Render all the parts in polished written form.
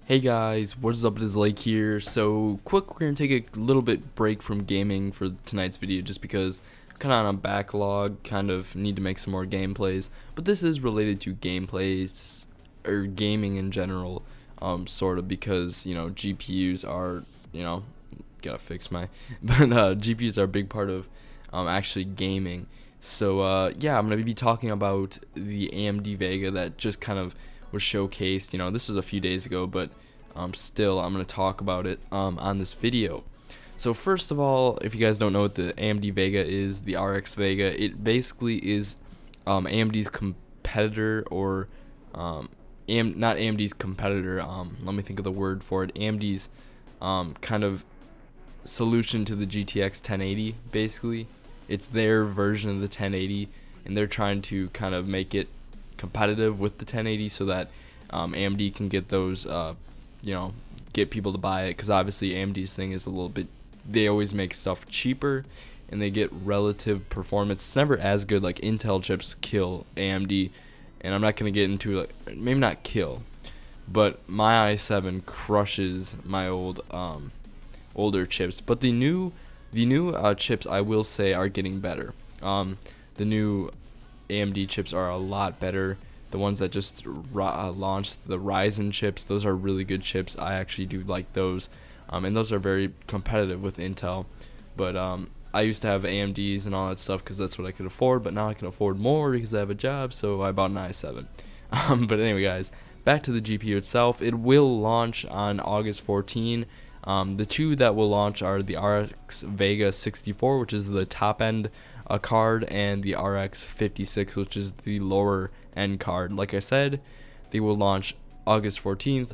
Hey guys, what's up? It is Lake here. So quick, we're gonna take a little bit break from gaming for tonight's video just because I'm kind of on a backlog, kind of need to make some more gameplays. But this is related to gameplays or gaming in general, sort of, because GPUs are gotta fix my but GPUs are a big part of actually gaming. So yeah, I'm gonna be talking about the AMD Vega that just kind of was showcased. This was a few days ago, but still I'm going to talk about it on this video. So first of all, if you guys don't know what the AMD Vega is, the RX Vega, it basically is AMD's competitor, or not AMD's competitor, let me think of the word for it, AMD's kind of solution to the GTX 1080. Basically, it's their version of the 1080, and they're trying to kind of make it competitive with the 1080 so that AMD can get those get people to buy it, because obviously AMD's thing is a little bit, they always make stuff cheaper and they get relative performance. It's never as good. Like Intel chips kill AMD, and I'm not going to get into, like, maybe not kill, but my i7 crushes my older chips. But the new chips, I will say, are getting better. The new AMD chips are a lot better. The ones that just launched, the Ryzen chips, those are really good chips. I actually do like those, and those are very competitive with Intel. But I used to have AMDs and all that stuff because that's what I could afford, but now I can afford more because I have a job, so I bought an i7. But anyway, guys, back to the GPU itself. It will launch on August 14. The two that will launch are the RX Vega 64, which is the top end card, and the RX 56, which is the lower end card. Like I said, they will launch August 14th,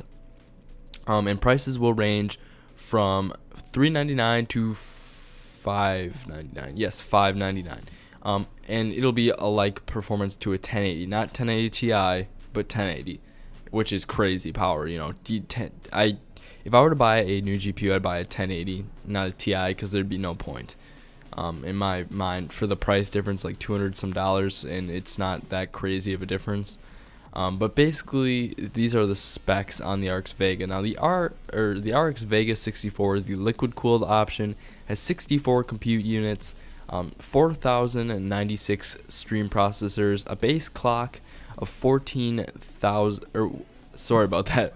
and prices will range from $399 to $599. Yes, $599. And it'll be a like performance to a 1080, not 1080 Ti, but 1080, which is crazy power. If I were to buy a new GPU, I'd buy a 1080, not a Ti, because there'd be no point. In my mind, for the price difference, like $200 some, and it's not that crazy of a difference. But basically, these are the specs on the RX Vega. Now, the RX Vega 64, the liquid cooled option, has 64 compute units, 4,096 stream processors, a base clock of 14,000. Sorry about that.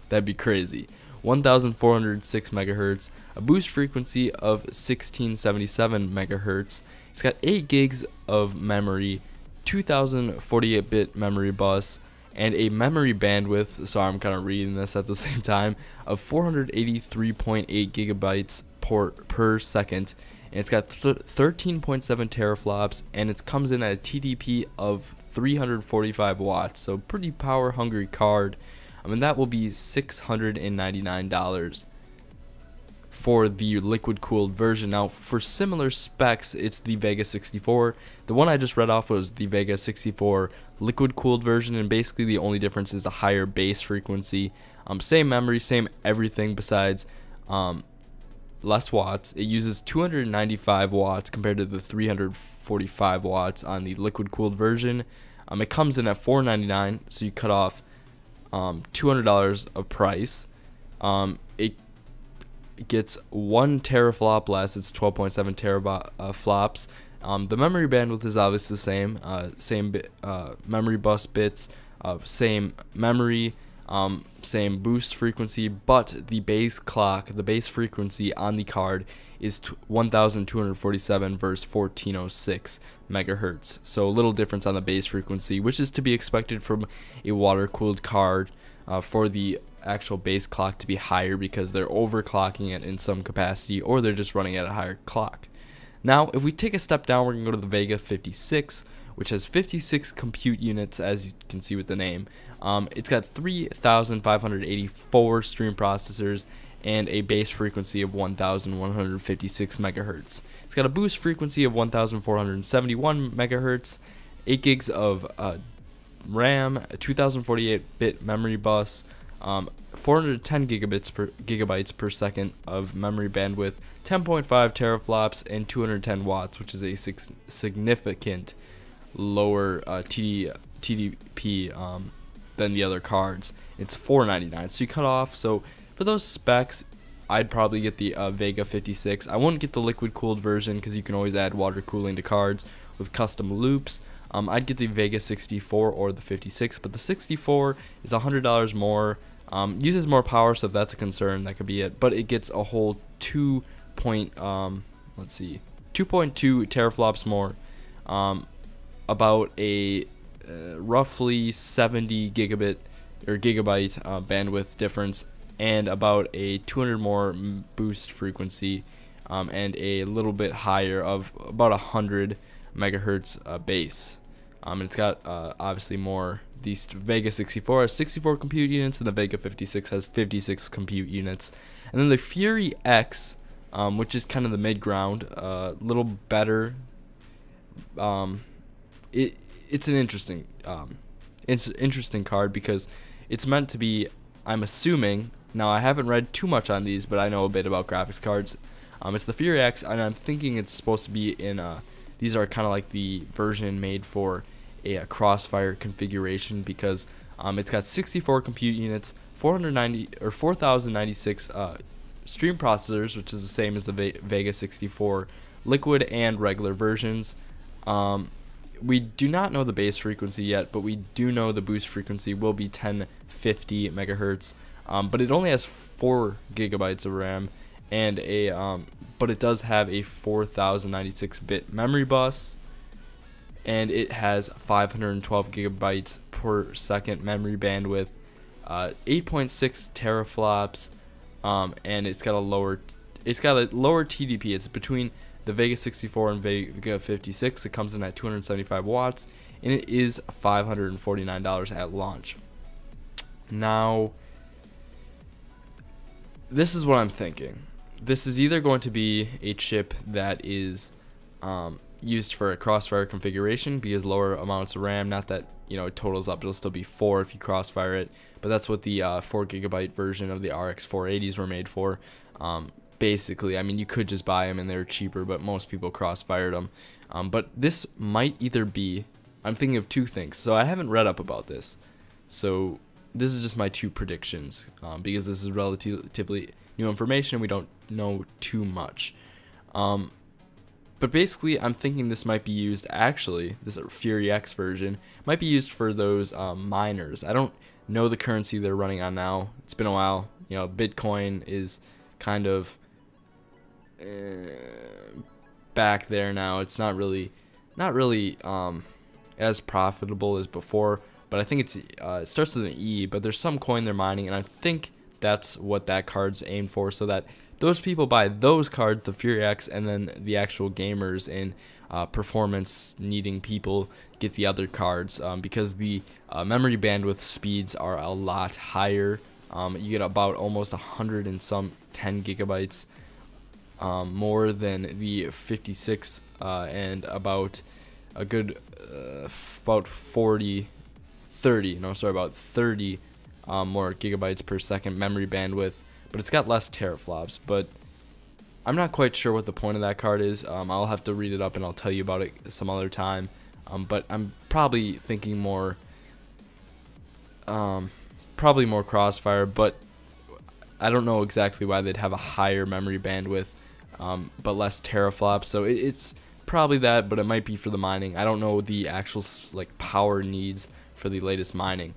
That'd be crazy. 1,406 megahertz, a boost frequency of 1677 megahertz. It's got 8 gigs of memory, 2048-bit memory bus, and a memory bandwidth, sorry, I'm kind of reading this at the same time, of 483.8 gigabytes per second. And it's got 13.7 teraflops, and it comes in at a TDP of 345 watts, so pretty power hungry card. That will be $699 for the liquid cooled version. Now, for similar specs, it's the Vega 64. The one I just read off was the Vega 64 liquid cooled version, and basically the only difference is the higher base frequency. Same memory, same everything besides less watts. It uses 295 watts compared to the 345 watts on the liquid cooled version. It comes in at $499, so you cut off $200 of price. It gets 1 teraflop less. It's 12.7 teraflops. The memory bandwidth is obviously the same memory bus bits, same memory, same boost frequency, but the base frequency on the card is 1,247 versus 1,406 megahertz. So a little difference on the base frequency, which is to be expected from a water-cooled card, for the actual base clock to be higher because they're overclocking it in some capacity, or they're just running at a higher clock. Now, if we take a step down, we're going to go to the Vega 56, which has 56 compute units, as you can see with the name. It's got 3,584 stream processors and a base frequency of 1,156 megahertz. It's got a boost frequency of 1,471 megahertz, 8 gigs of RAM, a 2048-bit memory bus, 410 gigabytes per second of memory bandwidth, 10.5 teraflops, and 210 watts, which is a significant lower TDP than the other cards. It's $4.99. So you cut off. So for those specs, I'd probably get the Vega 56. I wouldn't get the liquid cooled version because you can always add water cooling to cards with custom loops. I'd get the Vega 64 or the 56, but the 64 is $100 more. Uses more power, so if that's a concern, that could be it. But it gets a whole 2.2 teraflops more, about a roughly 70 gigabit or gigabyte bandwidth difference, and about a 200 more boost frequency, and a little bit higher of about 100 megahertz base. And it's got obviously more. The Vega 64 has 64 compute units, and the Vega 56 has 56 compute units. And then the Fury X, which is kind of the mid-ground, a little better. It's an interesting card because it's meant to be, I'm assuming, now I haven't read too much on these, but I know a bit about graphics cards. It's the Fury X, and I'm thinking it's supposed to be in these are kind of like the version made for a Crossfire configuration, because it's got 64 compute units, 4096 stream processors, which is the same as the Vega 64 liquid and regular versions. We do not know the base frequency yet, but we do know the boost frequency will be 1050 megahertz. But it only has 4 gigabytes of RAM, and but it does have a 4096-bit memory bus, and it has 512 gigabytes per second memory bandwidth, 8.6 teraflops, and it's got a lower TDP. It's between the Vega 64 and Vega 56. It comes in at 275 watts, and it is $549 at launch. Now, this is what I'm thinking. This is either going to be a chip that is used for a Crossfire configuration, because lower amounts of RAM, not that it totals up, it'll still be 4 if you Crossfire it, but that's what the 4 gigabyte version of the RX 480s were made for. Basically, I mean, you could just buy them and they're cheaper, but most people Crossfired them. But this might either be, I'm thinking of two things, so I haven't read up about this, so this is just my two predictions, because this is relatively new information and we don't know too much. But basically, I'm thinking this might be used, actually, this Fury X version, might be used for those miners. I don't know the currency they're running on now. It's been a while. Bitcoin is kind of back there now. It's not really as profitable as before, but I think it starts with an E, but there's some coin they're mining, and I think that's what that card's aimed for, so that those people buy those cards, the Fury X, and then the actual gamers and performance needing people get the other cards, because the memory bandwidth speeds are a lot higher. You get about almost 100 and some 10 gigabytes more than the 56, and about a good about 30 more gigabytes per second memory bandwidth, but it's got less teraflops. But I'm not quite sure what the point of that card is. I'll have to read it up and I'll tell you about it some other time. But I'm probably thinking more Crossfire, but I don't know exactly why they'd have a higher memory bandwidth, but less teraflops. So it's probably that, but it might be for the mining. I don't know the actual power needs for the latest mining.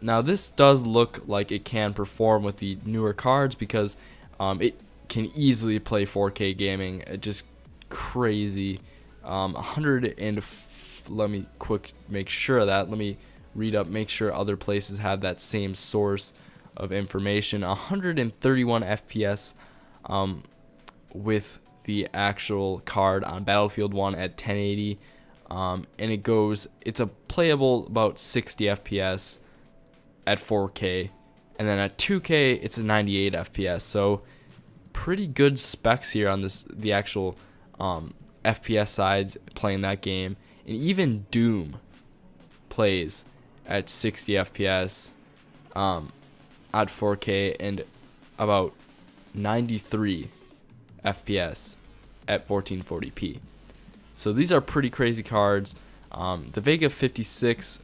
Now this does look like it can perform with the newer cards, because it can easily play 4K gaming. Just crazy. 100 and let me make sure of that. Let me read up, make sure other places have that same source of information. 131 FPS with the actual card on Battlefield 1 at 1080, and it's a playable about 60 FPS at 4K, and then at 2K it's a 98 FPS. So pretty good specs here on the actual FPS sides playing that game. And even Doom plays at 60 FPS at 4K and about 93 FPS at 1440p. So these are pretty crazy cards. The Vega 56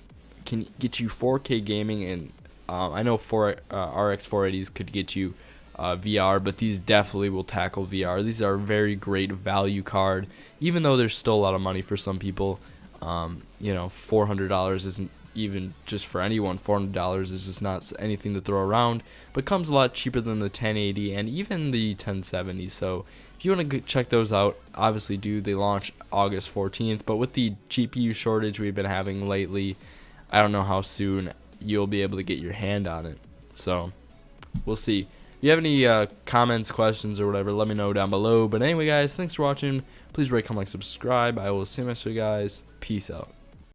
can get you 4K gaming in I know RX 480s could get you VR, but these definitely will tackle VR. These are a very great value card, even though there's still a lot of money for some people. $400 isn't even just for anyone. $400 is just not anything to throw around, but comes a lot cheaper than the 1080 and even the 1070. So if you want to check those out, obviously they launch August 14th, but with the GPU shortage we've been having lately, I don't know how soon you'll be able to get your hand on it. So we'll see. If you have any comments, questions, or whatever, let me know down below. But anyway, guys, thanks for watching. Please rate, comment, like, subscribe. I will see you guys. Peace out.